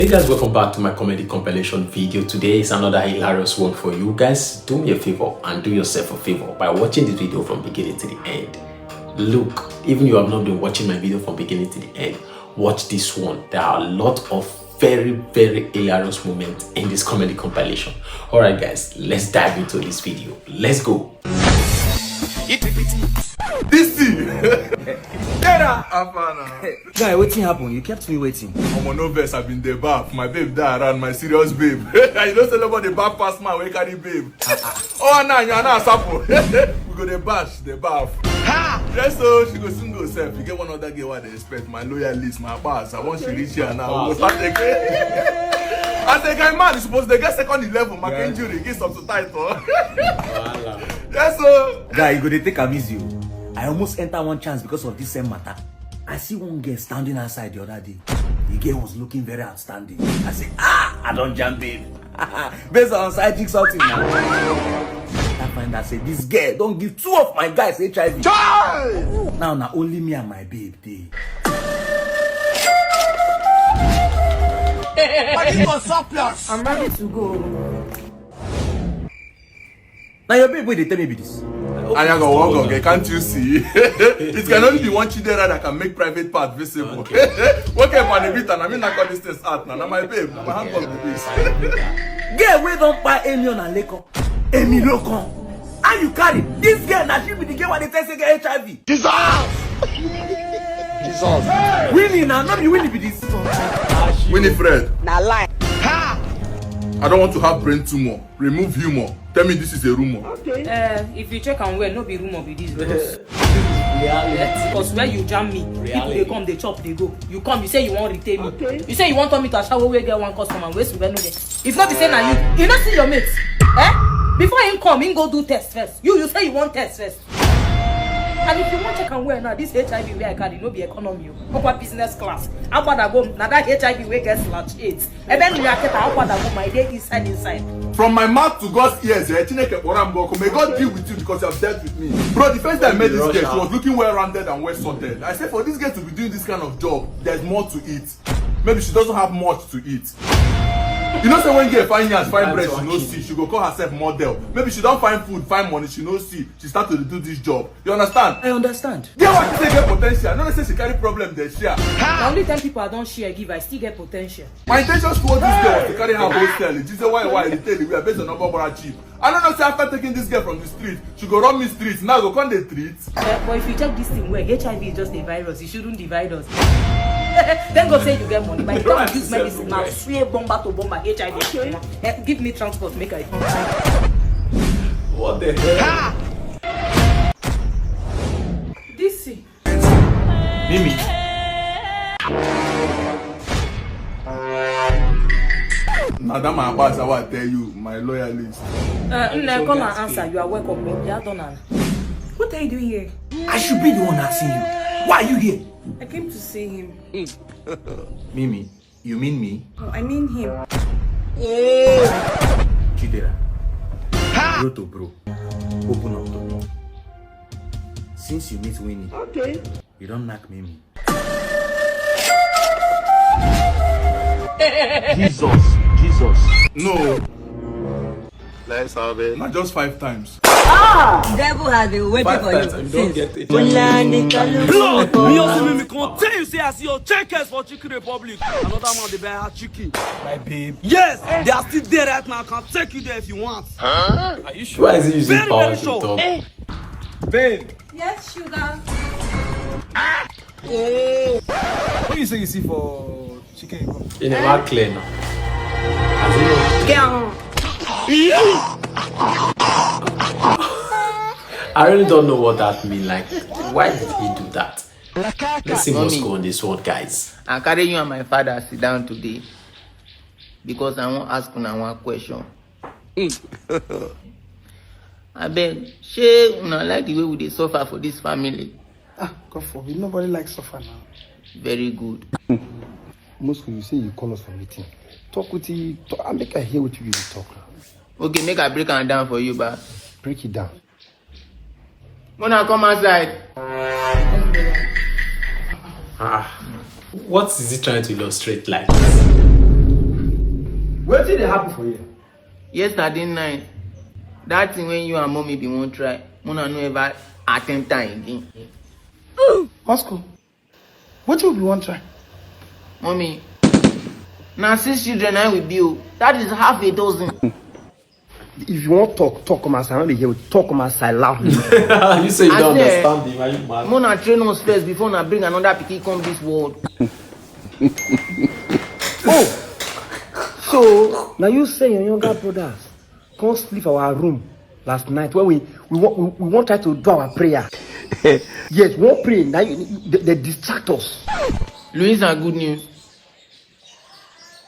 Hey guys, welcome back to my comedy compilation video. Today is another hilarious one for you guys. Do me a favor and do yourself a favor by watching this video from beginning to the end. Look, even you have not been watching my video from beginning to the end, watch this one. There are a lot of very hilarious moments in this comedy compilation. Alright guys, let's dive into this video. Let's go. This thing! Guy, waiting happen. You kept me waiting. I'm on no verse, I've been the bath. My babe died around my serious babe. You don't tell about the bath pass man, we carry babe. Oh, no, you're not a sample. We go the bash, the bath. Yes, so she go soon go self. You get one other girl what they expect. My loyalist, my boss. I want she reach here now. We'll start again. As a guy man, you're supposed to get second level. My injury, get some title. Yes, so. Guy, you go to take a miss you. I almost enter one chance because of this same matter. I see one girl standing outside the other day. The girl was looking very outstanding. I say, I don't jump babe. Based on side chick something now. I find I say, this girl don't give two of my guys HIV. Now only me and my babe dey. I'm ready to go. Now your babe, wait, they tell me be this. Okay, can't you see? It can only be one chidera that can make private part visible. Okay, man, a bit and I mean I got this thing out now. My babe, my hand on this. Girl, we don't buy Emion and Leko. Emilokon. How you carry? This girl, now she be the girl when they test say get HIV. Jesus! Winnie, now not be Winnie be this. Winifred. Now lie. I don't want to have brain tumor. Remove humor. Tell me this is a rumor. Okay. If you check and well, no be rumor be this. Because where you jam me, people they come, they chop, they go. You come, you say you want retain me. Okay. You say you want me to shower where get one customer and waste no get. If not be saying na you not see your mates. Before him come, him go do test first. You say you want test first. And if you want check and well now, this HIV where I carry no be economy. Upper business class. I go now that HIV where gets slash 8. And then you are get my day inside. From my mouth to God's ears, may God deal with you because you have dealt with me. Bro, the first time I met this girl, she was looking well-rounded and well-sorted. I said, for this girl to be doing this kind of job, there's more to eat. Maybe she doesn't have much to eat. You know, say when you get fine yansh, fine bread, she no see. She go call herself model. Maybe she don't find food, find money, she no see. She start to do this job. You understand? I understand. Girl, what you say get potential? No, say she carry problem, they share. The only 10 people I don't share give, I still get potential. My intention towards this girl was to carry her hostel. She said, why the tell we are based on number more cheap. I don't know, say after taking this girl from the street, she go run me streets. Now go come the streets. But if you check this thing where HIV is just a virus, it shouldn't divide us. Then go say you get money. By the time you use medicine now, spray bomber to bomber HIV. Give me transport, make I. What the hell? This thing. Mimi. Madam, my boss, I will tell you, my loyalist. Come and answer. You are welcome. You are done. What are you doing here? I should be the one asking you. Why are you here? I came to see him. Mimi, you mean me? No, I mean him. Chidera. Bro to bro. Open up to me. Since you meet Winnie, you don't knock Mimi. Jesus. No. Let's have it. Not just 5 times. Devil has been waiting for you. You don't get it. Blood! Me also make me continue you say I see your checkers for Chicken Republic. Another man they buy her chicken. My babe. Yes! They are still there right now. I can take you there if you want. Are you sure? Why is he using power Very to sure. talk? Babe! Yes, sugar. What you say you see for Chicken Republic? You never clear now. As I really don't know what that means. Like, why did he do that? Let's see Mozkoh on this one, guys. I carry you and my father sit down today because I want to ask you one question. I beg, she not like the way we dey suffer for this family. God forbid, nobody likes suffer now. Very good. Mozkoh, you say you call us for meeting. Talk with you. I make her hear what you really talk. Okay, make I break it down for you, but break it down. When I come outside. What is he trying to illustrate like this? Wetin dey happen for you? Yesterday night, that thing when you and mommy be won't try, Mona no ever attempt time again. Mozkoh, wetin we wan try? Mommy, now 6 children I will be. That is half a dozen. If you wan talk come outside. I no dey hear you. Talk come outside loudly. You say you don't understand him, are you mad? Mona train us first before na bring another pikin come this world. Oh, so now you say your younger brothers come sleep for our room last night when we want try to do our prayer. Yes, we wan pray. Now they distract us. Louise, are good news.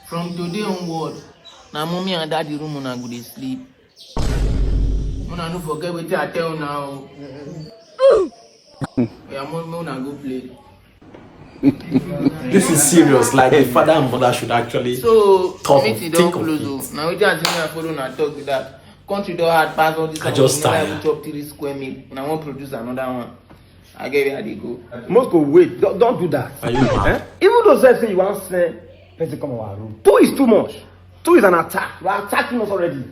From today onward, now mommy and daddy room Mona go dey sleep. Mona no forget wetin I tell now. Yeah, Mona go play. This is serious. Like the father and mother should actually meeting don close. Now wetin I think I follow na talk with that. Country don hard pass all this. I just tired. I chop 3 square meal. And I wan produce another one. I get where they go. Mozkoh, wait, don't do that. Are you mad? Even though say you want say person come our room. 2 is too much. 2 is an attack. You are attacking us already.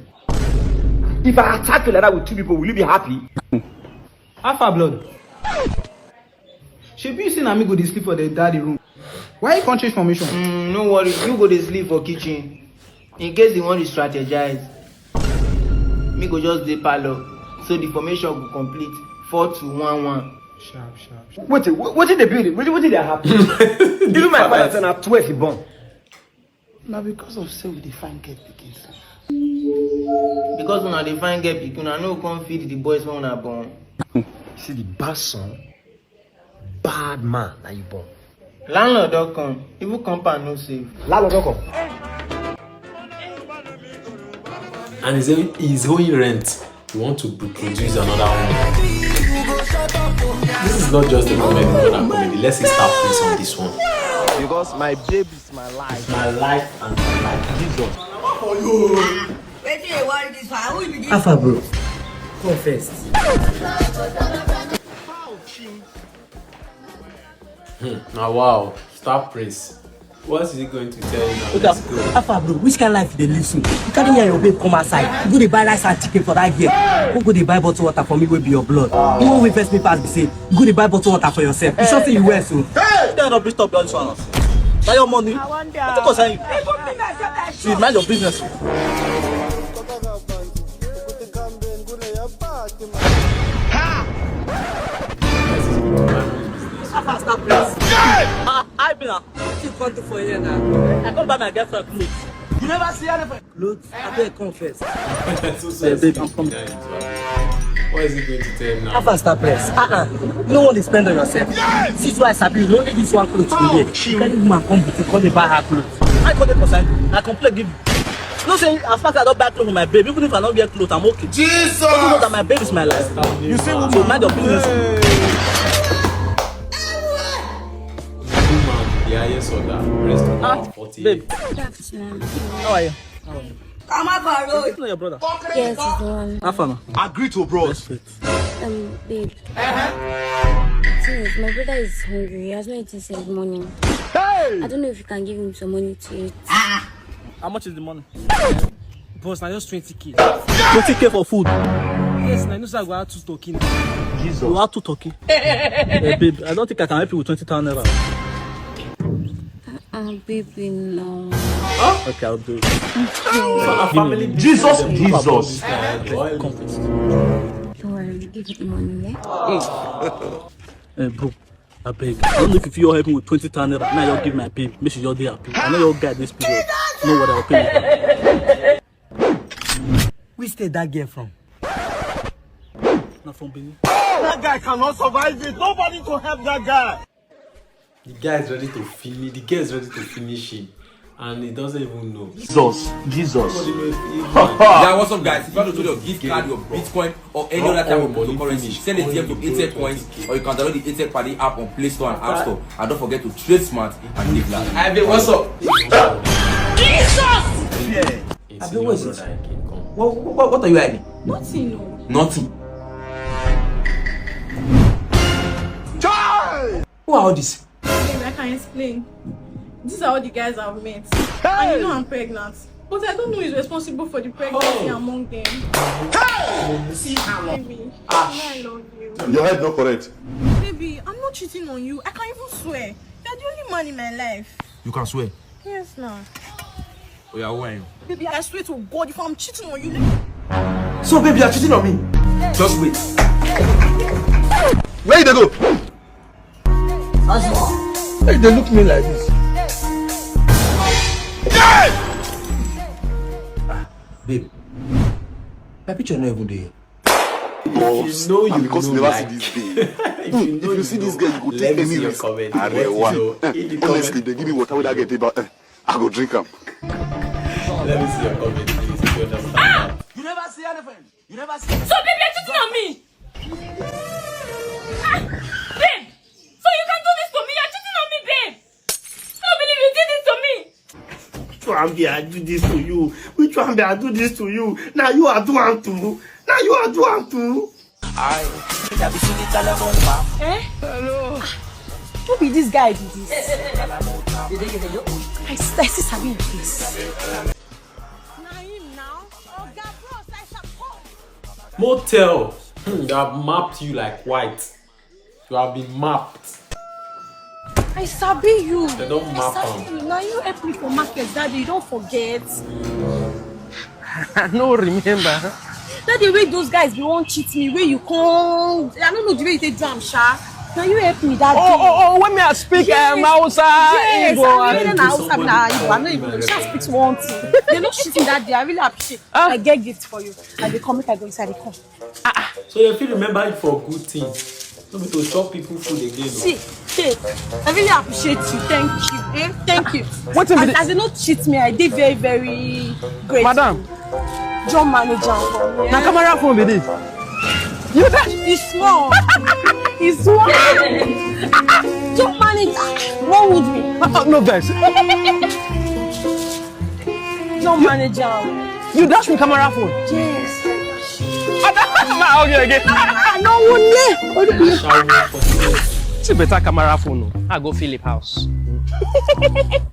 If I attack you like that with 2 people, will you be happy? Alpha blood. Shebi you say na me go dey sleep for the daddy room. Why you can't change formation? No worry, you go dey sleep for kitchen. In case you want to strategize, me go just dey parlor. So the formation go complete 4-2-1-1. Sharp. Wait, what did they build? What did that happen? Even my father said at 12 he born. Now because of say we dey find get pikin. Because when I find get pikin, I no come feed the boys when I born. See the bad son, bad man that you born. Landlord don't come, even compound no safe. Landlord don't come. And he's owing rent. You want to produce another one. This is not just a comedy. Let's start this on this one. Because my baby is my life. My life and my life. Jesus. Alpha bro, come first. Now wow, star praise. What is he going to tell you now? Let's go. Alpha bro, which kind of life you dey live through? You carry me and your babe come outside. You go dey buy rice and chicken for that girl. Who go dey buy bottle water for me wey be your blood? You wan wait first me pass be say you go dey buy bottle water for yourself. You sure say you wear so? Hey! Tell not stop your insurance. Now your money. I want that. What concern you? Mind your business. I've been out. What you want to for here now? I come buy my girlfriend clothes. You never see anything. Clothes? I better come first. Babe, I'm coming. What is he going to tell him now? Alpha star press. You don't want to spend on yourself. See why Sabinus no need this one clothes to wear. You carry woman come to come buy her clothes. I call the concern. I complain give you. No say as far as I don't buy clothes for my baby, even if I don't wear clothes, I'm okay. Jesus! But you know that my baby is my life. You say woman, so mind your business. Yeah, yes, or that. Rest of 40. Babe. Good afternoon. How are you? Come up, bro. It's not your brother. Yes, it's the one. How far? Agree to bros. Respect. Babe. Serious, my brother is hungry. He has not eaten since morning. Hey! I don't know if you can give him some money to eat. How much is the money? Boss, now just 20k. 20k for food. Yes, now I know say I go have 2 turkey. Jesus. You have 2 turkey. Babe, I don't think I can help you with 20,000 naira. Baby, no. Okay, I'll do it. Family. Jesus. Don't worry, give it the money, yeah? Bro, I beg. I don't know if you help me with 20,000 naira. Now you'll give my babe. Make sure you're there happy. I know you'll guide this period. Know what I'll pay. Where stayed that girl from? Not from Benin. That guy cannot survive it. Nobody to help that guy. The guy is ready to finish. The girl is ready to finish him, and he doesn't even know. Jesus. Yeah, what's up, guys? If you want to do your gift card, your Bitcoin, or any other type of cryptocurrency, send a DM to 88 coins, or you can download the 88 Party app on Play Store and App Store. And don't forget to trade smart and live large. Hey, babe, what's up? Jesus! What are you hiding? Nothing. Who are all this? I can explain. These are all the guys I've met. And you know I'm pregnant. But I don't know who's responsible for the pregnancy among them. See how Baby, I love you. your head not correct. Baby, I'm not cheating on you. I can even swear. You're the only man in my life. You can swear. Yes, now. Oh, yeah, who are you? Baby, I swear to God, if I'm cheating on you, So, baby, you're cheating on me. Just wait. Where you dey go? Hey, they look me like this. Babe, my picture not even there. If you know you because know, you never like, see this girl. If you see this girl, you go let take me any see your risk. comment. Honestly, they give me water with that get about. I go drink them. Let me see your comment, please, if you understand that. You never see anything. You never see. So baby, you're cheating on me. Babe, so you can do this to me? You're cheating on me, babe. I don't believe you did this to me. Which one be I do this to you? Which one be I do this to you? Now you are doing too. Now you are doing too. Hello. Who be this guy? Be this? I see Sabinus, please. Motel. They have mapped you like white. You have been mapped. I sabi you. They don't map you. Now you help me for market, Daddy. You don't forget. I no remember. That the way those guys be won't cheat me, where you come. I don't know the way you take drum, Sha. Now you help me that day. When me I speak Hausa, Yes, Igbo, I really know Hausa, I know Igbo. Just speak one thing. You're not cheating that day. I really appreciate. I get gift for you. And they come, make I go inside the come. So if you remember it for good things. Don't be to chop people food again. See, I really appreciate you. Thank you. Thank you. What as you not cheat me, I did very, very great. Madam. John manager. Now camera phone with this. You that is small. He's small. John manager. What would me? No vex. John manager. You dash me camera phone. Yes. Okay, again. No one. See better camera phone. I go Philip house.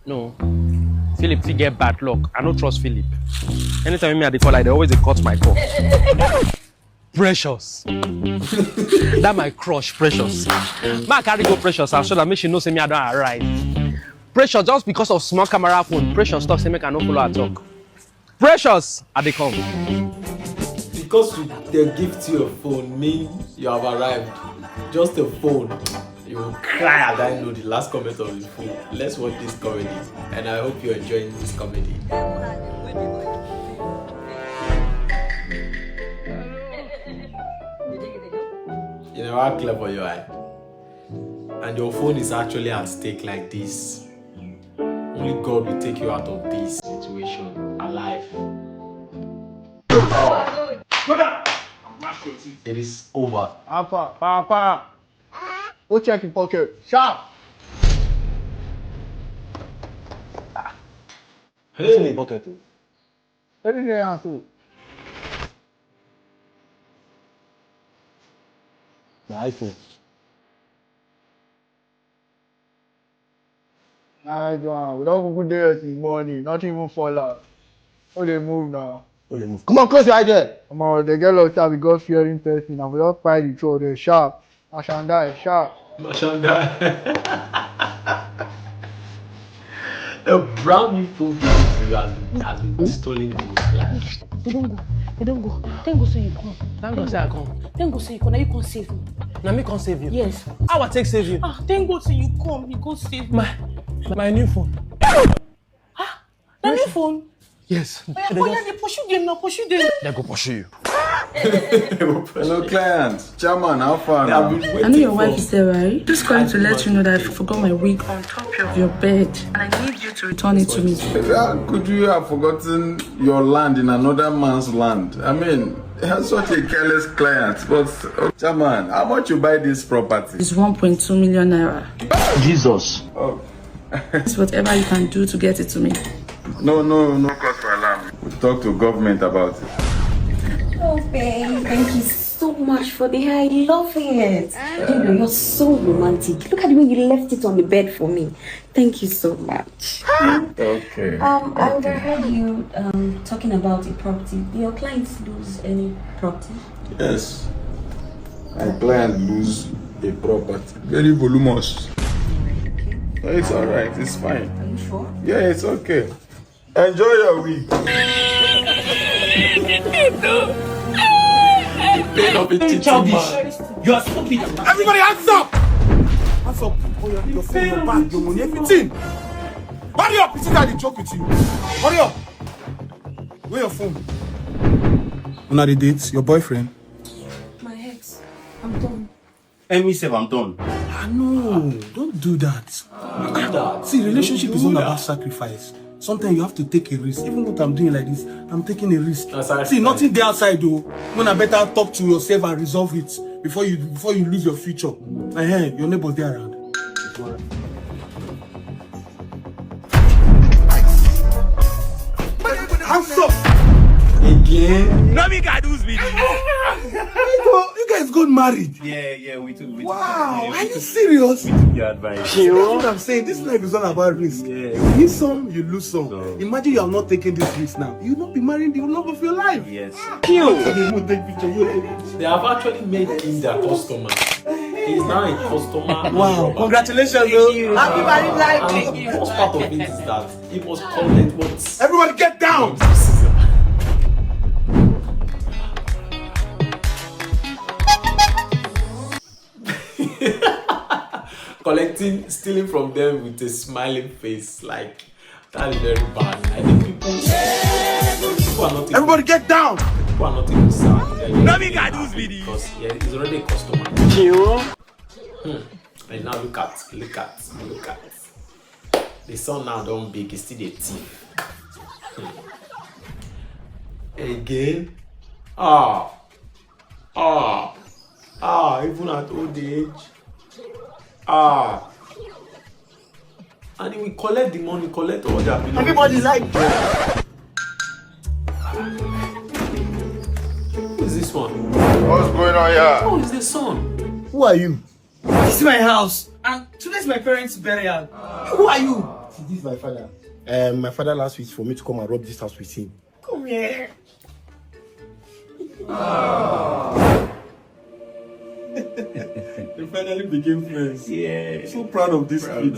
No. Philip he get bad luck. I don't trust Philip. Anytime me at the call, they always cut my call. Precious. That my crush, Precious. My carry go Precious. I'm sure that make she know say me I don't arrive. Precious just because of small camera phone. Precious talk say make I no follow her talk. Precious, I dey come. Because they gift you a phone mean you have arrived. Just a phone. You will cry at I know the last comment of the phone. Let's watch this comedy. And I hope you're enjoying this comedy. You know how clever you are. And your phone is actually at stake like this. Only God will take you out of this situation alive. It is over. Papa. Go check your pocket. Sharp. Hey. In the pocket. Let it there, too. The iPhone. Nah, John. We don't go there this morning. Nothing even fall out. Oh, they move now. Come on, close your eye there. Come on, they get locked up. We got fearing person. Now we don't fight each other. Sharp. Ashanda, sharp. Ashanda. The brown people has been stolen in his life. They don't go. They don't go. Then go so you come. Thank God say I come. Then go so you come. Now you can't save me. Now me can't save you. Yes. How I take save you? Then go so you come. You go save me. My new phone. The new phone? Yes. They pursue them now. Pursue them. They go pursue you. Hello, client. Chairman, how far now? I know your wife is there, right? Just calling to let you know that I forgot my wig on top of your bed. And I need you to return it to me. How could you have forgotten your land in another man's land? I mean, you're such a careless client. But, Chairman, how much you buy this property? It's 1.2 million naira. Jesus. Oh. It's whatever you can do to get it to me. No cause for alarm. We'll talk to government about it. Oh, babe, thank you so much for the hair. I love it. You're so romantic. Look at the way you left it on the bed for me. Thank you so much. Okay. I overheard you talking about the property. Do your clients lose any property? Yes. My client lose a property. Very voluminous. But it's alright, it's fine. Are you sure? Yeah, it's okay. Enjoy your week. Pain of it, You are stupid. Everybody hands up! Hands up. Oh, your phone, your bag, your money, everything. Hurry up! It's not a joke with you. Hurry up! Where your phone? Una the dates, your boyfriend? My ex. I'm done. Emma01, I'm done. No, don't do that. You can't. See, relationship is all about sacrifice. Sometimes you have to take a risk. Even what I'm doing like this, I'm taking a risk. See, nothing there outside though. When I better talk to yourself and resolve it before you lose your future. Your neighbor there around. Hands up! Again? No, me can do this video. You guys got married? Yeah, we took. Wow, are you serious? We took your advice. You know what I'm saying? This life is all about risk. Yeah. You win some, you lose some. No. Imagine you have not taken this risk now. You will not be marrying the love of your life. Yes. They have actually made him their customer. He's now a customer. Wow, congratulations, bro. Happy married life. And the worst part of it is that he must collect what. Everybody get down! Stealing from them with a smiling face, like that is very bad. I think people are not. Everybody get down! People are not even sad. No, me can do this video. Because he's already a customer. And now look at. The son now don't big, he's still a thief. Again. Even at old age. And he will collect the money, collect all their belongings. Everybody like Who is this one? What's going on here? Oh, it's the son. Who are you? This is my house, and today's my parents' burial. Who are you? This is my father. My father last week for me to come and rob this house with him. Come here. They finally became friends. Yeah. So proud of this kid.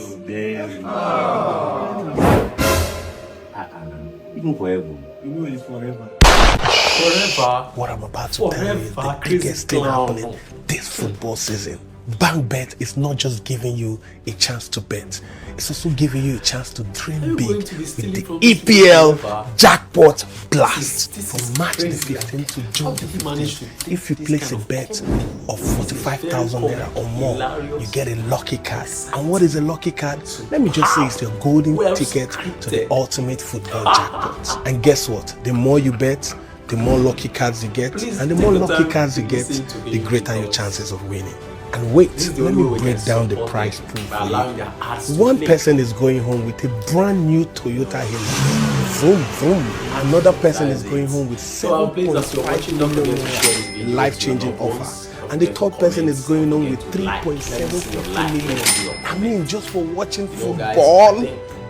Even forever. You know it's forever. Forever. What I'm about to tell you is the biggest thing happening this football season. BankBet is not just giving you a chance to bet, it's also giving you a chance to dream big with the EPL jackpot blast from March the 15th to June the 15th. If you place a bet of 45,000 naira or more, you get a lucky card. And what is a lucky card? Let me just say it's your golden ticket to the ultimate football jackpot. And guess what? The more you bet, the more lucky cards you get, and the more lucky cards you get, the greater your chances of winning. And wait, let me break down the price pool for you. One person is going home with a brand new Toyota Hilux. Vroom, vroom. Another person is going home with 7.5 million life-changing offer. And the third person is going home with 3.750 million. I mean, just for watching football.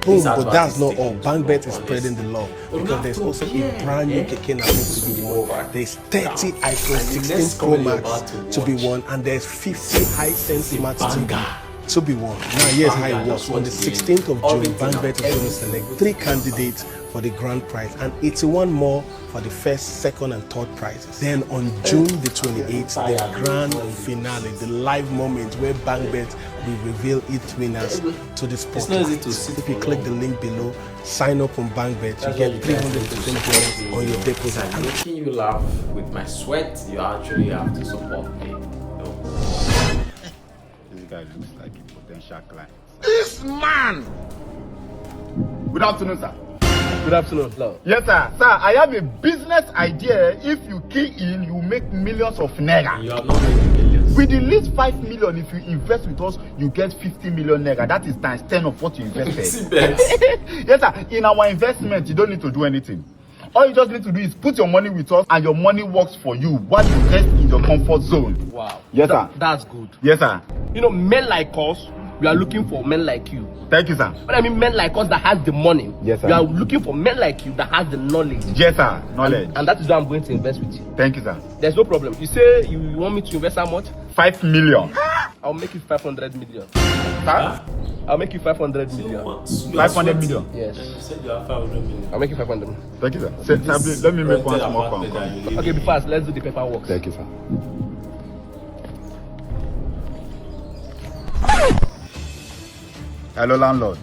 Boom, but that's not all. BankBet is spreading the love because there's also a brand new kekere to be won. There's 30 iPhone 16 Pro Max to be won, and there's 50 Hisense Max to be won. Now here's how it works. On the 16th of June, BankBet is going to select 3 candidates for the grand prize and 81 more for the first, second and third prizes. Then on June the 28th, the grand finale, the live moment where BankBet will reveal its winners to the spotlight. If you click the link below, sign up on BankBet, you get 300% bonus on your deposit. I'm making you laugh with my sweat. You actually have to support me. This guy looks like a potential client. This man! Good afternoon, sir. Good afternoon, sir. Yes, sir. Sir, I have a business idea. If you key in, you make millions of naira. You are not making millions. With the least 5 million, if you invest with us, you get 50 million naira. That is times 10 of what you invested. Yes, sir. In our investment, you don't need to do anything. All you just need to do is put your money with us and your money works for you while you rest in your comfort zone. Wow. Yes, sir. That's good. Yes, sir. You know, men like us, we are looking for men like you. Thank you, sir. When I mean men like us that has the money, yes, sir. We are looking for men like you that has the knowledge. Yes, sir. Knowledge. And that is why I'm going to invest with you. Thank you, sir. There's no problem. You say you want me to invest how much? 5 million. I'll make you 500 million. Sir? I'll make you 500 million. 500 million? Yes. You said you have 500 million. I'll make you 500 million. Thank you, sir. Let me make one small call. Okay, be fast. Let's do the paperwork. Thank you, sir. Hello, landlord.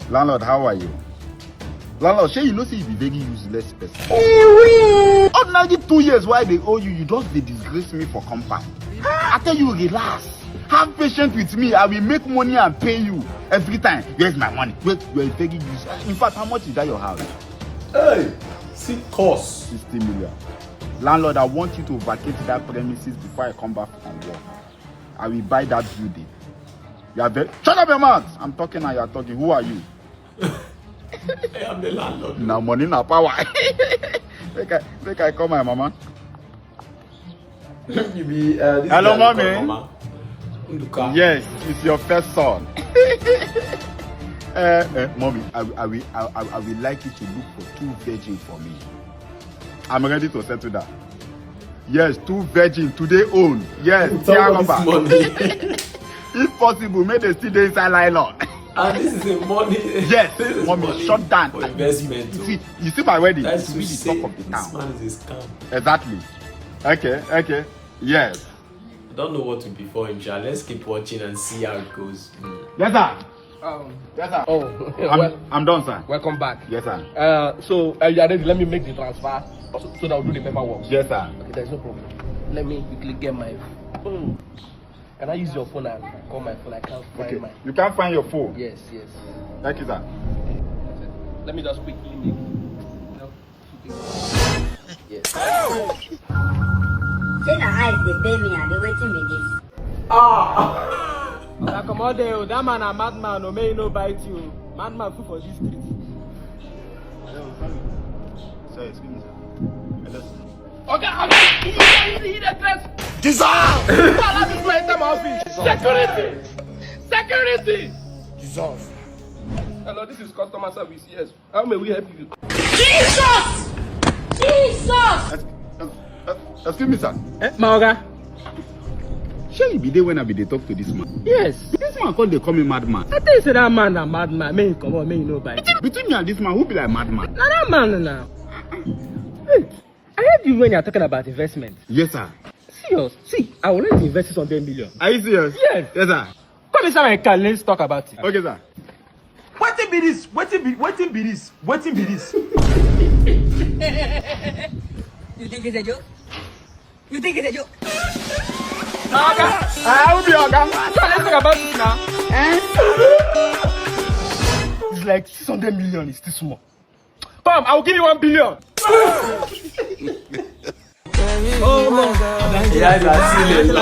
Landlord, how are you? Landlord, shey you know say you be very useless person. Ordinarily 2 years why they owe you, you just dey disgrace me for compound. I tell you, relax. Have patience with me. I will make money and pay you every time. Where's my money? Wait, you are very useless. In fact, how much is that your house? Hey, see cost 60 million. Landlord, I want you to vacate that premises before I come back from work. I will buy that building. You are very... Shut up your mouth! I'm talking and you are talking. Who are you? I am the landlord. Now money, now power. Make I call my mama. You be, hello, mommy. Nduka. Yes, it's your first son. Mommy, I will like you to look for 2 virgins for me. I'm ready to settle that. Yes, 2 virgins today own. Yes, if possible, make they still inside nylon. And this is a money. Yes, mommy, shut down. For investment. You see my wedding? That's to be the top of the town. This man is a scam. Exactly. Okay. Yes. I don't know what to be for him, Sha. Let's keep watching and see how it goes. Yes, sir. Yes, sir. Oh, I'm done, sir. Welcome back. Yes, sir. So you are ready? Let me make the transfer so that I'll do the paperwork. Yes, sir. Okay, there's no problem. Let me quickly get my phone. Can I use your phone and call my phone? I can't find my... You can't find your phone? Yes. Thank you, sir. Let me just quickly make... Yes. Say na eyes dey pay me and they waiting me this. Now come on there, that man a madman, no may no bite you. Madman food for this street. Sorry, excuse me, sir. Okay. You the dress. Dissolve! Security! Dissolve. Hello, this is customer service. Yes. How may we help you? Jesus! Excuse me, sir. Maoga. Shall you be there when I be there talk to this man? Yes. This man called they call me madman. I think say that man a madman. May come on, may no bite. Between me and this man, who be like madman? Now that man now. Wait, I heard you when you are talking about investment. Yes, sir. Serious? See, I will let you invest 100 million. Are you serious? Yes. Yes, sir. Come inside my car, let's talk about it. Okay, sir. What be this? You think it's a joke? You think it's a joke? I will be Let's talk about it now. It's like 600 million is too small. Bam, I will give you 1 billion. Oh my God. Yeah, that's silly.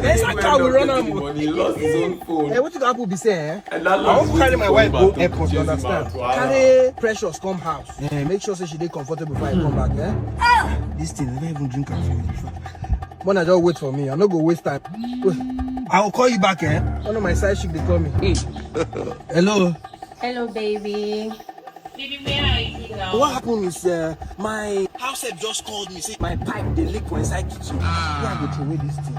That's how we run out. He lost his own phone. Hey, what you people be saying? And I won't carry my wife go airport, you understand? Wow. Carry Precious come house. Make sure say she dey comfortable before I come back, This thing, I don't even drink coffee before. Mona, just wait for me. I'm not going to waste time. I will call you back, One of my side chick, they call me. Hello. Hello, baby. Baby, where are you now? What happened is my house help just called me. Say my pipe, they leak for inside kitchen. Where I go throw away this thing?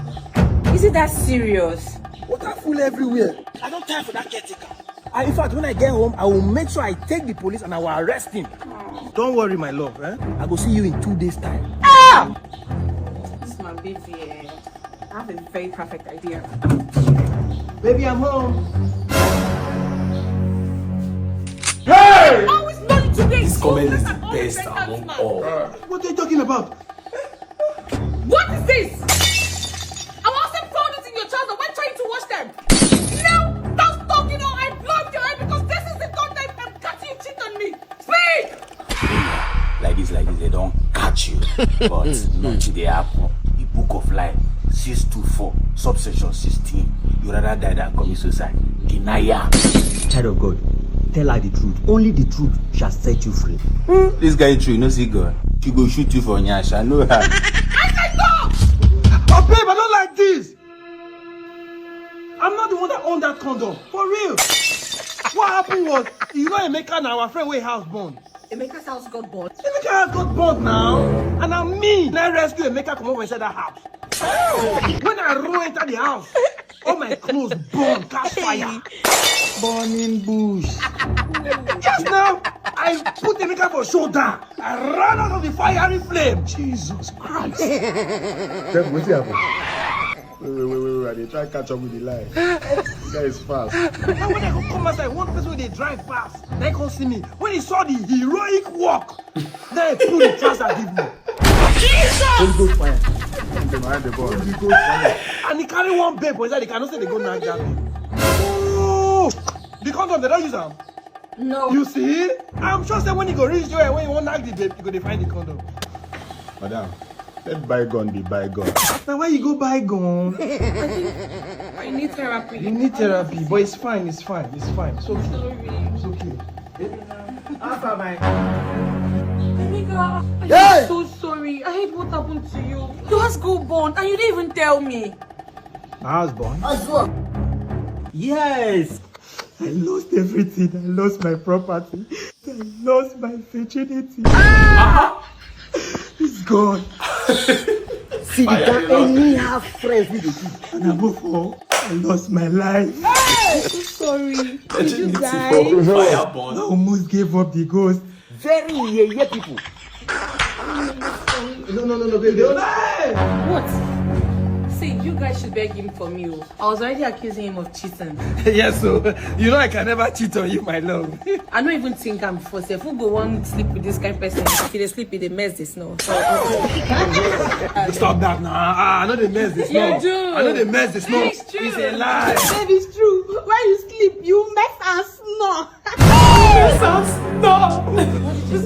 Is it that serious? Water full everywhere. I don't time for that caretaker. In fact, when I get home, I will make sure I take the police and I will arrest him. Don't worry, my love. I will see you in 2 days' time. This is my baby. I have a very perfect idea. Baby, I'm home. Hey! Oh, it's not today. This comment is the best among all. What are you talking about? What is this? I wasn't powders in your trousers when trying to wash them. Now, stop talking or I blow your head because this is the third time I'm catching you cheat on me. Speak! Like this, they don't catch you. But not the apple. The book of life, 624, subsection 16. You rather die than commit suicide. Denier. Child of God, tell her the truth. Only the truth. shall set you free. This guy true, no see God. She go shoot you for Nyash. I know her. Oh, babe, I don't like this. I'm not the one that owned that condom. For real. What happened was, you know Emeka and our friend where house burned. Emeka's house got burned. Emeka house got burned now. And I'm me. And I rescue Emeka come over inside that house. When I run enter the house, all my clothes burn, catch fire. Burning bush. Just now, I put Emeka for shoulder. I ran out of the fiery flame. Jesus Christ. What's happening? Wait. They try to catch up with the line. This guy is fast. Now when I go come outside, one person when they drive fast, they come see me. When he saw the heroic walk, then he pull the trouser give me. Let's go fire. Behind the ball. And he carry one babe for inside. They cannot say they go nag that babe. Oh, the condom they don't use them. No. You see? I'm sure that when you go reach there, when you want nag the babe, you go to find the condom. Madam, let bygone be bygone. Now where you go bygone? I need therapy. You need therapy, but it's fine. It's okay. It's okay. After my. Emeka, I'm so sorry. I hate what happened to you. Your house got burned and you didn't even tell me. My house burned? Yes. I lost everything. I lost my property. I lost my virginity. It's gone. See, you can't only have friends with you. And above all, I lost my life. I'm so sorry. Did you die? I almost gave up the ghost. Very yeah people. No, baby. What? See, you guys should beg him for me. I was already accusing him of cheating. Yes, so you know I can never cheat on you, my love. I don't even think I'm for safe. Who go on sleep with this kind of person? If they sleep with the mess, they snow. So, stop that now. I know the mess this snow. You do. I know the mess this snow. It's true. It's a lie. Baby, it's true. When you sleep, you mess and snore.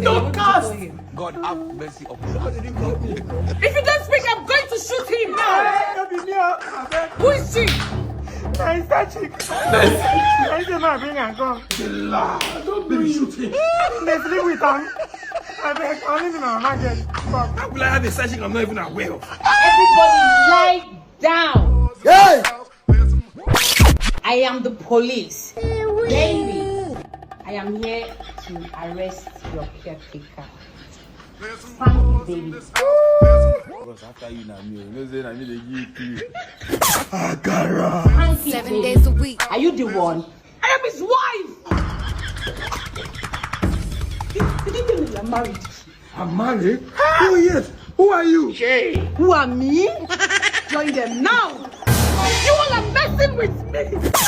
Stop cast. God have mercy upon us. If you don't speak, I'm going to shoot him now. Who is she? Nice that chick. Nice man bring and come. Don't baby shoot him. They sleep with him. I beg, only my mama get. How will I have a searching I'm not even aware of? everybody lie down. Hey! I am the police. Baby, I am here to arrest your caretaker. Thank baby. Because after you now, you know, say I need to give you. Agara. 7 days a week. Are you the one? I am his wife. Did you tell me you're married? I'm married? Oh yes. Who are you? Who are me? Join them now. You all are messing with me.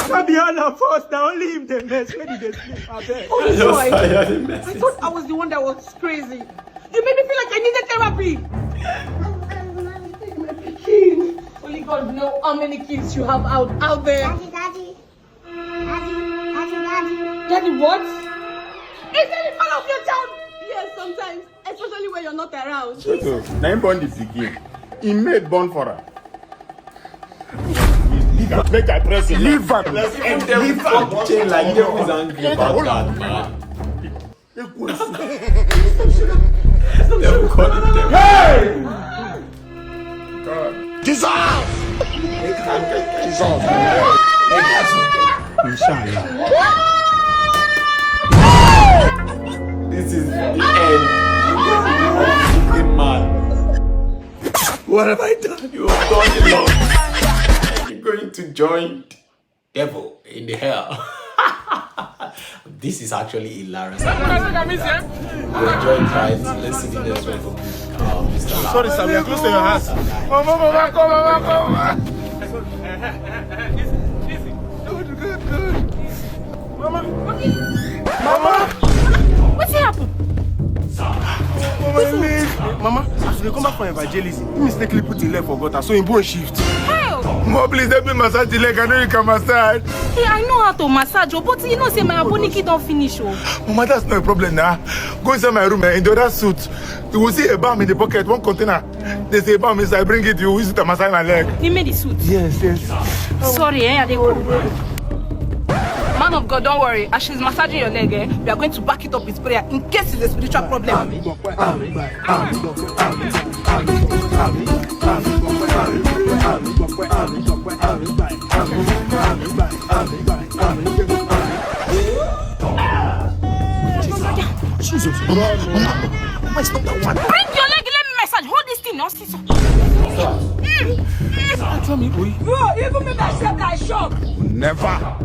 Not the other first. Now only him they mess. Where did they sleep? I beg. Oh, sorry. I thought I was the one that was crazy. You made me feel like I needed therapy. Only God knows how many kids you have out there. Daddy. Daddy, what? Is that the fun of your child? Yes, sometimes. Especially when you're not around. Now him born the pikin. He made born for her. Make I press it. Leave her. Leave her. Chain like you is angry about that, man. Hey! God. Dissolve! Dissolve. Inshallah. This is the end. You man. What have I done? You have done it long. You're going to join devil in the hell. This is actually hilarious. We're joined by, let's see the next one from Mr. Lamba. Sorry, sir, we are close to your house. Mama, come. Easy. Good. Mama. What's happened? Mama, as we come back from evangelism, he mistakenly put his leg for gutter, so he bone shift. Hell! Mama, please help me massage the leg. I know you can massage. Hey, I know how to massage, but you know, say my aboniki don't finish. Mama, that's not a problem now. Go inside my room in the other suit. You will see a balm in the pocket, one container. There's a balm inside. Bring it. You use it to massage my leg. He made the suit. Yes. Sorry, I didn't go. Man of God, don't worry. As she's massaging your leg, we are going to back it up with prayer in case it's a spiritual problem. Jesus. Mama, stop that one. Bring your leg, let me massage. Hold this thing, not see so. Bro, even me myself I shock. Never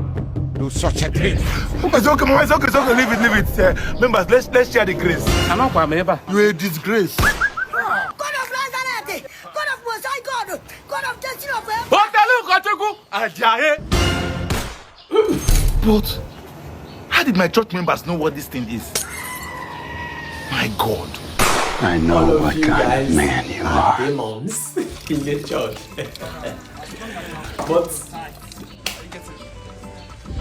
do such a thing. It's okay, Mama. It's okay. Leave it. Members, let's share the grace. I'm not my neighbor. You're a disgrace. God of Nazareth, God of Mozkoh, God of destiny of But how did my church members know what this thing is? My God. I know what kind of man you are. Demons in the church. But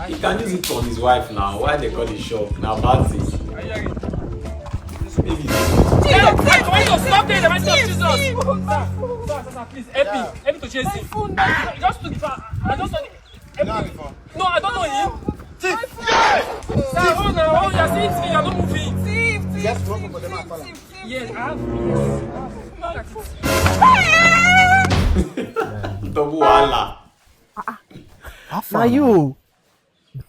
he can use it on his wife now. Why they call it shop? Now bad thing. Maybe. Why you stop there? The mighty of Jesus. Sir, please, help me to chase him. Just to I just saw the. No, I don't know him. Sir, oh, you're seeing me. You're not moving. Yes, welcome for them. Yes, I have. Double wala. Now you.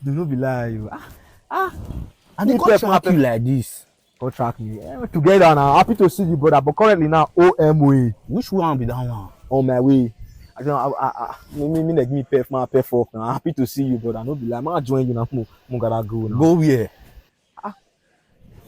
Do not be lying. I didn't track you like this. Go track me. Together now. Happy to see you, brother. But currently now, OMWay. Which one be that one? On my way. I don't like me pay for now. Happy to see you, brother. No be like, I'm join you now. I'm gonna go now. Go where?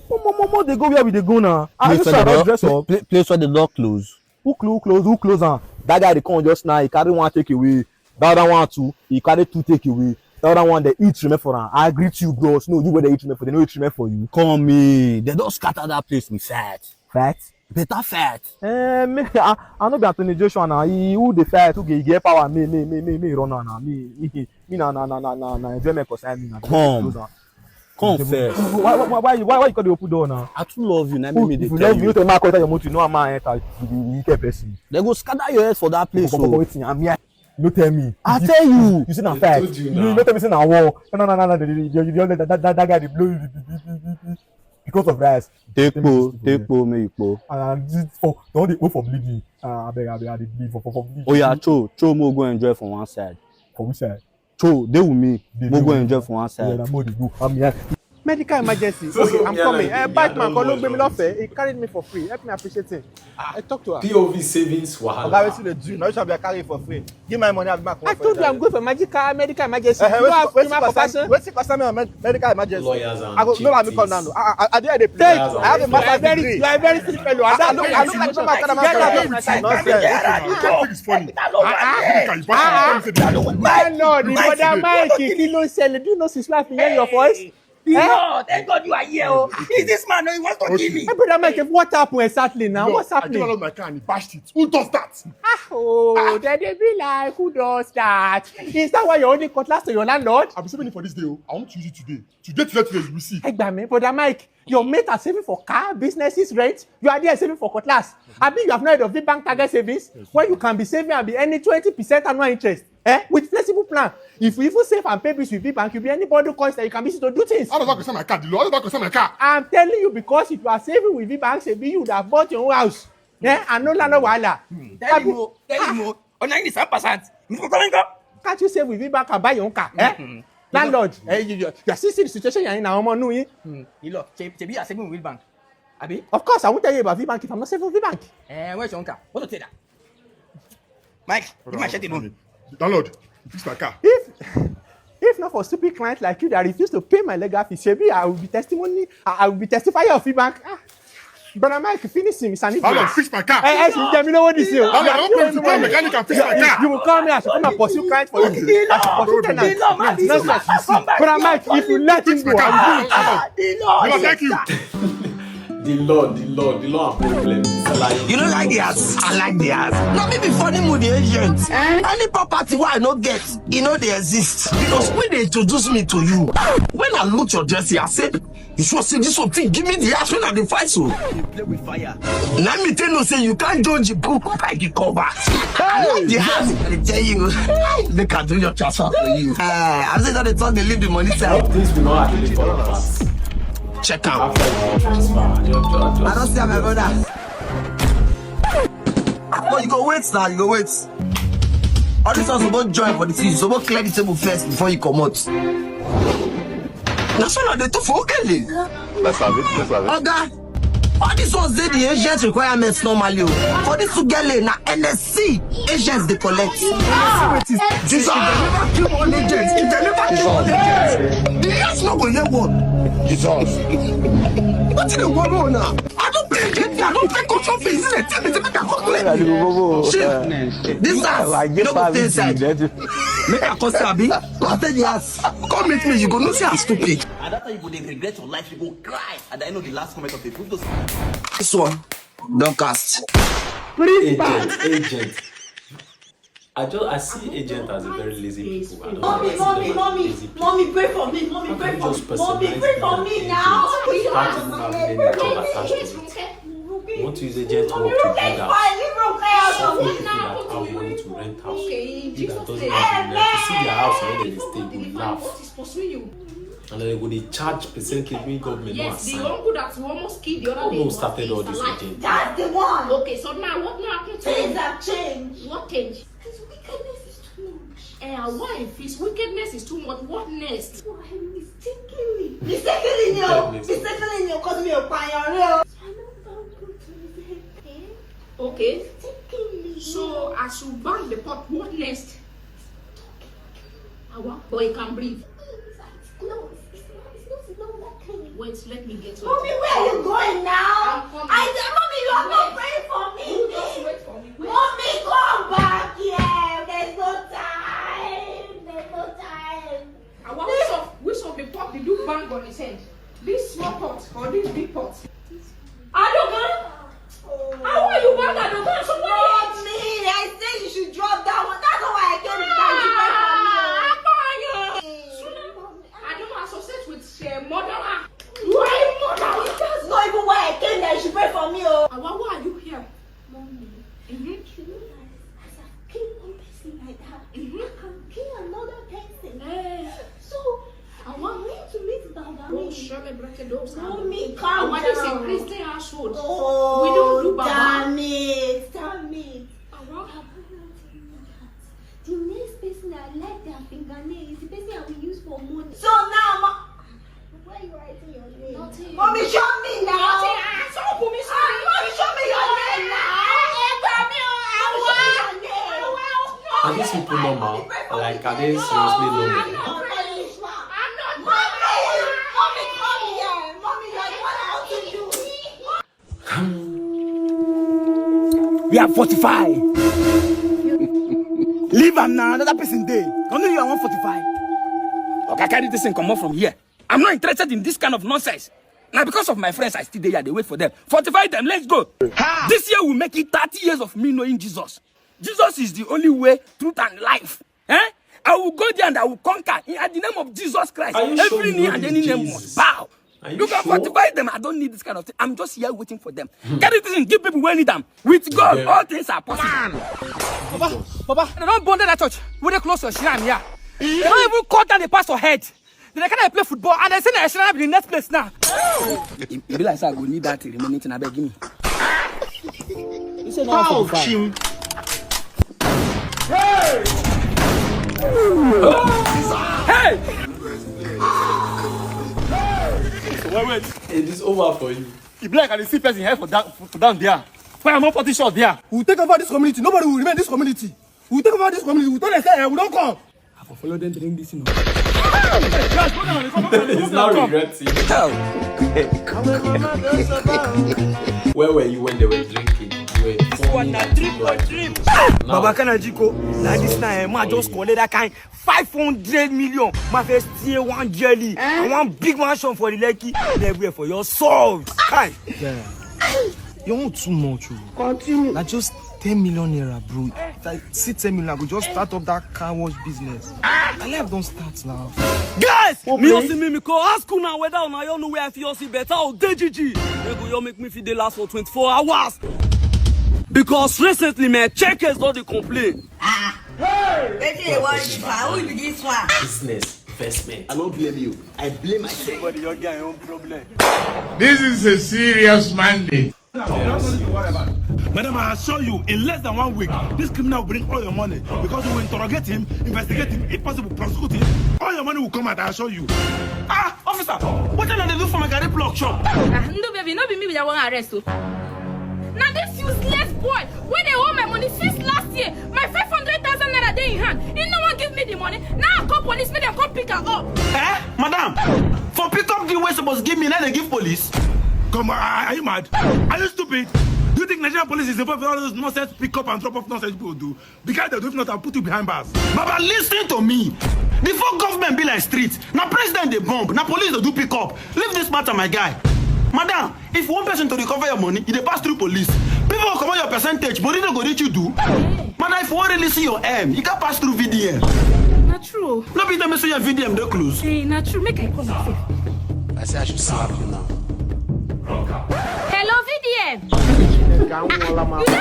Mama, they go where we they go now. I just dress up. Place where the door close. Who close? That guy they come just now. He carry one take away. The other one too. He carry two take away. The other one they eat remain for him. I greet you, bros. No, you where they eat remain for. They know eat remain for you. Come me. They don't scatter that place with fat. Fat? Better fat. I know be Anthony Joshua now. He who the fat who get power. Me run on now. Me na enjoyment concern me now. Come first. Why you call the open door now? I too love you. Now me they tell you. If you tell me I your motor, you know I'm enter. You get person. They go scatter your head for that place. I'm here. You tell me. I tell you. You say na fact. You don't tell me say na war. No. That guy they blow you because of rice. Take po, me you po. And for don't they go for bleeding. I beg they bleed for bleeding. Oh yeah, Cho mo go enjoy from one side. From which side? Cho, they with me. Mo go enjoy from one side. I'm here. Medical emergency. Okay, I'm coming. Batman, call me love. He carried me for free. Help me appreciate him. I talk to her. POV savings wahala. Okay, what's the do? Now you shall be carrying for free. Give my money. I told you I'm going for medical emergency. What's the customer medical emergency? Lawyers and I go no let me come down. I do the play. I have a master degree. You are very silly fellow. I look like some kind of man. It's funny. My lord, the brother Mike, he no sell. Do you know his life in your voice? No, thank God you are here. Is this man? No, he wants to kill me. Hey, brother Mike, what happened exactly now? What's happening? I came out of my car and he bashed it. Who does that? Then they be like, who does that? Is that why you're holding cutlass to your landlord? I've been saving it for this day. I want to use it today. Today, you will see. Hey, brother Mike, your mate are saving for car, businesses, rent. You are there saving for cutlass. I mean, you have no heard of the bank target savings, where you can be saving and be earning 20% annual interest. With flexible plan. If you even save and pay bills with bank, you'll be anybody coins that you can use to do things. How does that concern my car? How does that concern my car? I'm telling you because if you are saving with bank, maybe you would have bought your own house. And no landlord wahala. Tell him, on 97%. Can't you save with bank and buy your own car? Landlord, you are still the situation you're in now. You look, you are saving with bank. Abi? Of course, I won't tell you about bank if I'm not saving with bank. Where's your own car? What to say that? Mike, give my shit in. Landlord, fix my car. If not for stupid clients like you that refuse to pay my legal fees, maybe I will be testifying of feedback. Brother Mike, finish him. Landlord, fix my car. Hey, you know what this is. Landlord, I don't to call mechanic and fix my car. You will call me. I should come and pursue clients for you. Brother Mike, if you let him go, I will do it. Thank you. The Lord problem. You don't like the house? I like the house. Now me be funny with the agent. Any property where I not get, you know they exist. Because when they introduce me to you, when I look your jersey, I say, You should say this one thing. Give me the ass when I dey fight so. You play with fire. Let me tell you, say you can't judge the book by the cover. Hey, the ass, I tell you. They can do your transfer for you. I said that they thought they leave the money side. This will not actually fall apart. Check out. After you transfer, I don't see my brother. No, you go wait now. You go wait. All these ones about join for the season. So about clear the table first before you come out. That's what they do for okay. Let's have it. Oga, all these ones they the agent requirements normally. For this to get in, now NSC agents they collect. Jesus, never kill one agent. They never kill one agent. The agents not go get one. Jesus. What is the world now? I don't play agent. I don't play control fees. Tell me to make a calculate. Shit. This ass, you don't stay inside. Make a cost Sabi. Go tell the ass. Come meet me. You go no see I'm stupid. And that time you go dey regret your life, you go cry at the end of the last comment of the group. This one, don't cast. Agent. I see agent as a very lazy people. Mommy, pray for me. Mommy, pray for me now. You want to use agent to work to do that. Some people that have money to rent house. If that doesn't have money to see their house and when they stay, they laugh. And then they go, they charge percentage when government not assign. Yes, the uncle that almost killed the other day. Who started all this agent? That's the one. Okay, so now what now happened to Things have changed. What changed? His wickedness is too much. Why? If his wickedness is too much, what next? Why mistakenly, cause me a pioneer. Okay. So as you bang the pot, what next? Boy can breathe. No, it's not that clean. Wait, let me get you. Mommy, where are you going now? Mommy, you are not praying for me. Just wait for me. Wait. Mommy, come back here. There's no time. Which of the pot did you bang on his head? This small pot or this big pot? Adogan? How are you bang Adogan? Mommy, I said you should drop that one. That's why I came to buy you. I don't associate with murderer. Why murderer? That's not even why I came there. You should pray for me. Why are you here? Mommy, you realize as I kill one person like that, I can kill another person. So, I want me to meet Baba. Mommy, calm down. What is a Christian household? Oh, we don't do Baba. Damn it. The next person I like their fingernail is the person I will use for money. So now, why are you writing your name? Nothing. Mommy, show me now. Mommy, show me your name now. Are these people normal? Like, are they seriously normal? Mommy, come here. Mommy, you're the one I want to do. We are 45. Leave am now, another person day. Only you are 145. Okay, carry this thing come up from here. I'm not interested in this kind of nonsense. Now because of my friends, I still there, they wait for them. 45 them, let's go. This year will make it 30 years of me knowing Jesus. Jesus is the only way, truth and life. I will go there and I will conquer in the name of Jesus Christ. Every knee and any name must bow. You can fortify them. I don't need this kind of thing. I'm just here waiting for them. Carry this and give people where need them. With God, all things are possible. Papa, they don't bond that church. When they close your shrine here, they don't even cut down the pastor's head. They can't play football and they say I should have the next place now. It be like I go need that remaining thing. I beg me. You say now him. Hey! Hey! Wait. It is over for you. If Blaq and the see person here for down there. Why am I 40 short there? We'll take over this community. Nobody will remain in this community. We'll take over this community. We'll tell them say we don't come. I will follow them to drink this, you know. He's not regretting. Where were you when they were drinking? Baba Kanajiko, now this time, I just collect that kind 500 million. My first tier one jelly. I want big mansion for the lucky. Everywhere for your soul. Hi. Yeah. You want too much, continue. Like just 10 million naira, bro. Like, see 10 million, I could just start up that car wash business. My life don't start now. Guys, me also me call ask you now whether una you know where I feel see better or DGG. They go you make me feel the last for 24 hours. Because recently my checkers don't complain. Hey, who be this one? Business, investment. I don't blame you. I blame myself. But you get your own problem. This is a serious mandate. Madam, I assure you, in less than 1 week, this criminal will bring all your money because we will interrogate him, investigate him, if possible, prosecute him. All your money will come out, I assure you. Ah, officer, what can I do for my garden block shop? No, baby, not be me with that one arrest. Now this useless boy, when they owe my money since last year, my 500,000 naira day in hand. He no one give me the money. Now I call police, make them come pick her up. Eh, madam, for pick up the way supposed to give me, now they give police. Come on, are you mad? Are you stupid? Do you think Nigerian police is involved in all those nonsense pick up and drop off nonsense people do? Because they do, if not, I'll put you behind bars. Baba, listen to me. Before government be like street, now president they bomb, now police they do pick up. Leave this matter, my guy. Madam, if one person to recover your money, they pass through police. People will come on your percentage, but they don't go reach you do. Madam, if you want really see your M, you can pass through VDM. Not true. No be them say your VDM they close. Hey, not true. Make I call myself. I say I should slap you now. Hello, VDM. You never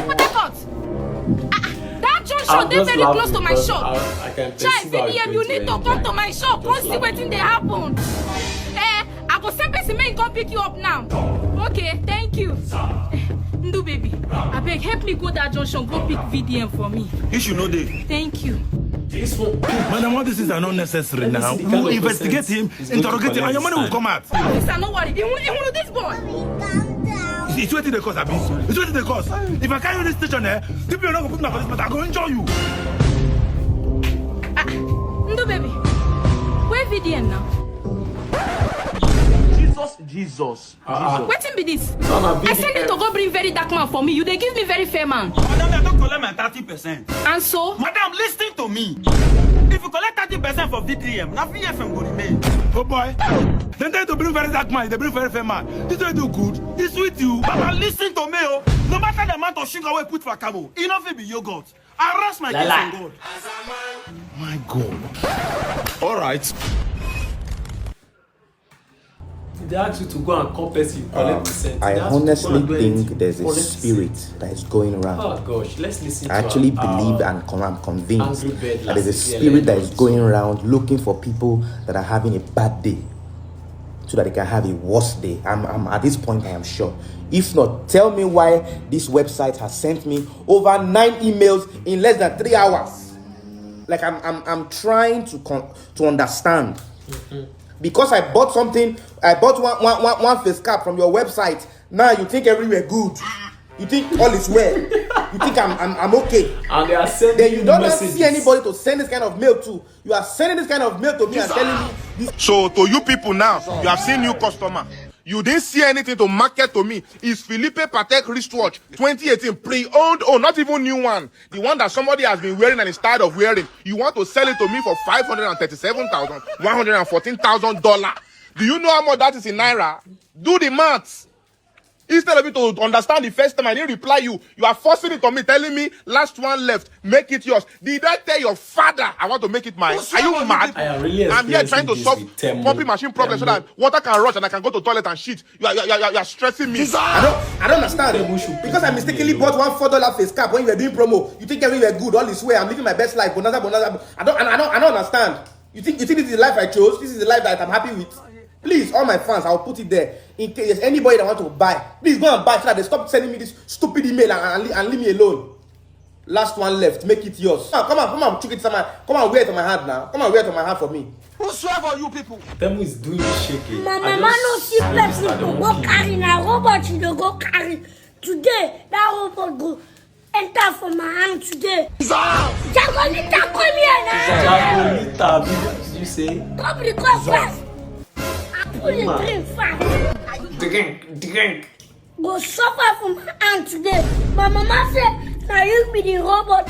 put that out. That junction they very close to my shop. Child, VDM, you need to come to my shop. Come see what thing they happen. I go send person make come pick you up now. Okay, thank you. Ndu baby, I beg help me go that junction, go pick VDM for me. You should know that. Thank you. Madam, all these things are not necessary now. We will investigate him, interrogate him, and your money will come out. Listen, no worry. You want this boy? It's what the cause, Abi. It's what the cause. If I carry you this station here, people are not going to put my police, but I'm going to enjoy you. Ndu baby, where VDM now? Jesus. Wetin be this? I send you to go bring very dark man for me. You they give me very fair man. Madam, I don't collect my 30%. And so? Madam, listen to me. If you collect 30% for VDM, now VFM will remain. Oh boy. Then they to bring very dark man, they bring very fair man. This way do good. This with you. Baba, listen to me, oh. No matter the amount of sugar we put for camel, enough will be yogurt. I rest my case on God. My God. All right. They ask you to go and confess you collect percent. I honestly think there's a spirit that is going around. Oh gosh, let's listen. I actually believe and I'm convinced that there's a spirit that is going around looking for people that are having a bad day so that they can have a worse day. I'm at this point I am sure. If not, tell me why this website has sent me over 9 emails in less than 3 hours. Like I'm trying to understand. Because I bought something, I bought one face cap from your website. Now you think everywhere good. You think all is well. You think I'm okay. And they are sending then you don't see anybody to send this kind of mail to. You are sending this kind of mail to me and telling me this. So to you people now, you have seen new customer. You didn't see anything to market to me. It's Philippe Patek wristwatch 2018 pre-owned, not even new one. The one that somebody has been wearing and is tired of wearing. You want to sell it to me for $537,114,000. Do you know how much that is in naira? Do the maths. Instead of you to understand the first time I didn't reply you, you are forcing it on me, telling me last one left, make it yours. Did I tell your father I want to make it mine? Are you mad? I'm here trying to solve pumping machine problems so that water can rush and I can go to toilet and shit. You are stressing me. I don't understand. Because I mistakenly bought one $4 face cap when you were doing promo. You think everywhere good, all this way. I'm living my best life. Bonanza. I don't understand. You think this is the life I chose? This is the life that I'm happy with? Please, all my fans, I'll put it there. In case there's anybody that want to buy, please go and buy so that they stop sending me this stupid email and leave me alone. Last one left, make it yours. Come on, check it somewhere. Come on, wear it on my hand now. Come on, wear it on my hand for me. Who swear for you people? Temu is doing shaking. My mama no see person to go carry na robot you go carry. Today, that robot go enter from my hand today. Jagolita, come here now. Jagolita, did you say? Come record fast. Put the drink fast. Drink. Go suffer from my hand today. My mama said, now you be the robot.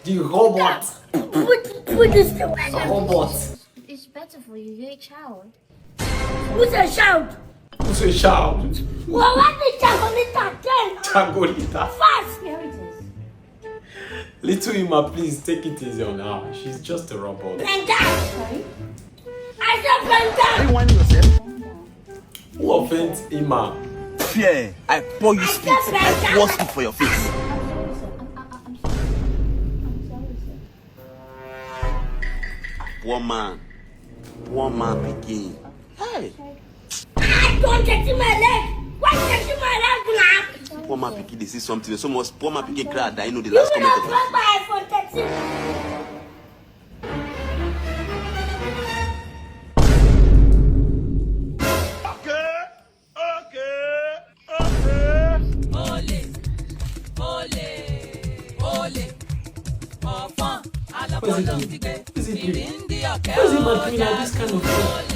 The robot? Put this thing right now. Robot. It's better for you, you're a child. Who's a child? Who's a child? Well, what did Jagolita tell? Jagolita. Fast. Here it is. Little Emma, please take it easy on her. She's just a robot. Sorry? I said Fanta! You want yourself? Who offends Emma? Fear. I pour you spit. I pour spit for your face. One man begin. Hey. Don't touch my leg! Why touching my leg now? Poor man begin, they see something. So much poor man begin cry that I know the last comment of Not my iPhone 13. Where's it doing this kind of thing?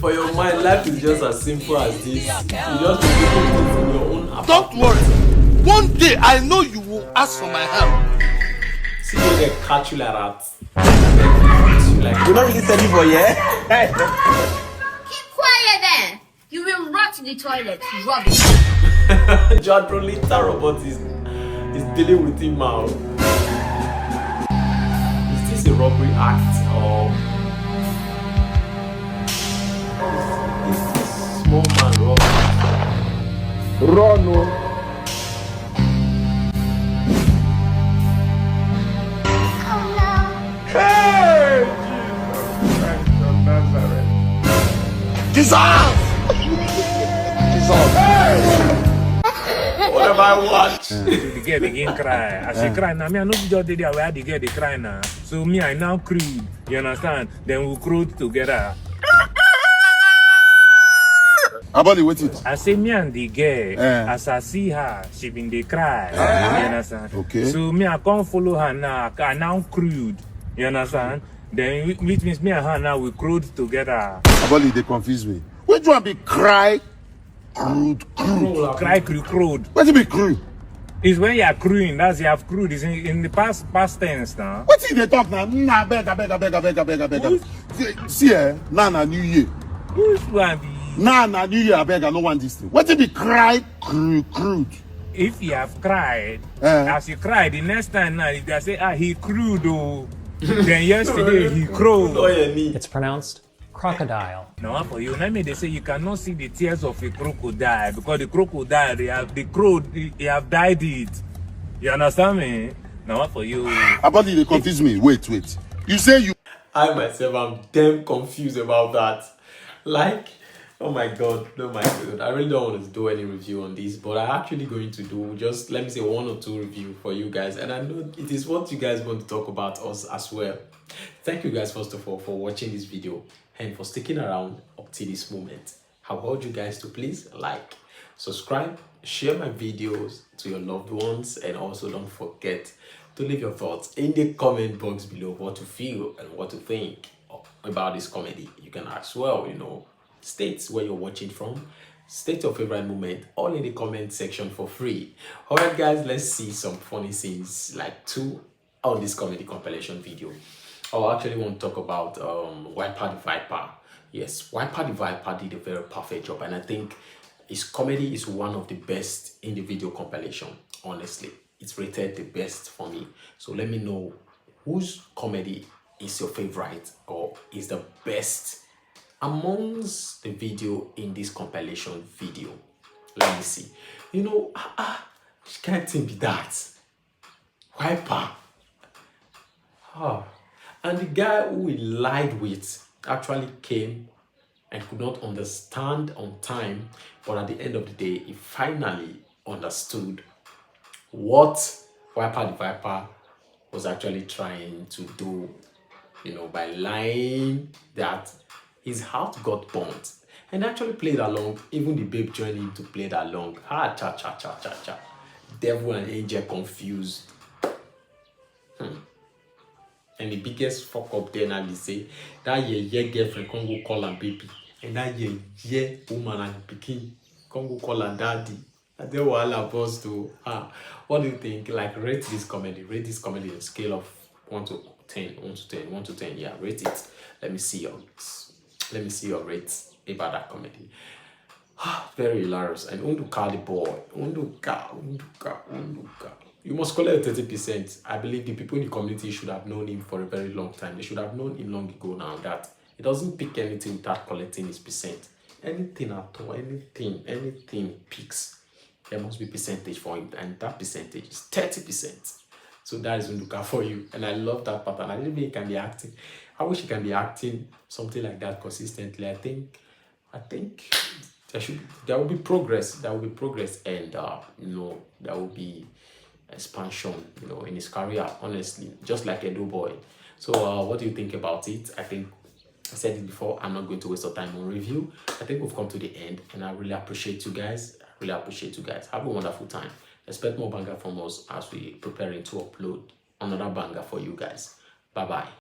For your mind, life is just as simple as this. You just be taking things in your own apartment. Don't worry. One day I know you will ask for my help. See when they catch you like that. You're not really studying for yeah? Keep quiet there. You will rot in the toilet. Rubbish. John Prolita robot is dealing with him now. Is this a robbery act or is this small man robbery? Run. Hey! Jesus Christ of Nazareth. Jesus! What have I watched? The girl begin cry. As she cry now, me I know just did there where the girl they cry now. So me I now crude. You understand? Then we crude together. About wait it. I say me and the girl, as I see her, she been they cry. You understand? Okay. So me I can't follow her now. I now crude. You understand? Then which means me and her now we crude together. About they confuse me. Which one be cry? Crude. Cry crude. What do you be crude? It's when you are crewing, that's you have crewed. It's in the past tense now. What is they talk now? I beg. See now New Year. Which one be? Now New Year, I beg, I no want this thing. What if he cry crude? If you have cried, as you cry, the next time now, if they say, he crewed, oh, then yesterday he crowed. It's pronounced crocodile. No, for you, let me they say you cannot see the tears of a crocodile because the crocodile, they have dyed it. You understand me? Now for you. About they confuse me. Wait. You say you. I myself am damn confused about that. Like, oh my god, I really don't want to do any review on this, but I'm actually going to do just, let me say, 1 or 2 review for you guys, and I know it is what you guys want to talk about us as well. Thank you guys first of all for watching this video and for sticking around up to this moment. I urge you guys to please like, subscribe, share my videos to your loved ones, and also don't forget to leave your thoughts in the comment box below, what you feel and what you think about this comedy. You can as well, state where you're watching from, state your favorite moment, all in the comment section for free. All right guys, let's see some funny scenes like 2 on this comedy compilation video. I actually want to talk about Wiper the Viper. Yes, Wiper the Viper did a very perfect job, and I think his comedy is one of the best in the video compilation. Honestly, it's rated the best for me. So let me know whose comedy is your favorite or is the best amongst the video in this compilation video. Let me see. She can't think be that. Wiper. And the guy who he lied with actually came and could not understand on time, but at the end of the day, he finally understood what Wiper the Viper was actually trying to do, by lying that his heart got burnt, and actually played along. Even the babe joined him to play along. Cha. Devil and angel confused. And the biggest fuck up there now is say that your girlfriend can't go call her baby, and that your woman and pikin can't go call her daddy. And then what I boss to what do you think? Like, rate this comedy on a scale of 1 to 10. Yeah, rate it. Let me see your rates about that comedy. Very hilarious. And Nduka the boy. Nduka. You must collect 30%. I believe the people in the community should have known him for a very long time. They should have known him long ago now that he doesn't pick anything without collecting his percent. Anything at all, anything picks, there must be percentage for him, and that percentage is 30%. So that is Nduka for you, and I love that pattern. I didn't think he can be acting. I wish he can be acting something like that consistently. I think there will be progress. There will be progress, and there will be expansion, in his career. Honestly, just like a thaedoboy. So, what do you think about it? I think I said it before. I'm not going to waste your time on review. I think we've come to the end, and I really appreciate you guys. Have a wonderful time. Expect more banger from us as we preparing to upload another banger for you guys. Bye bye.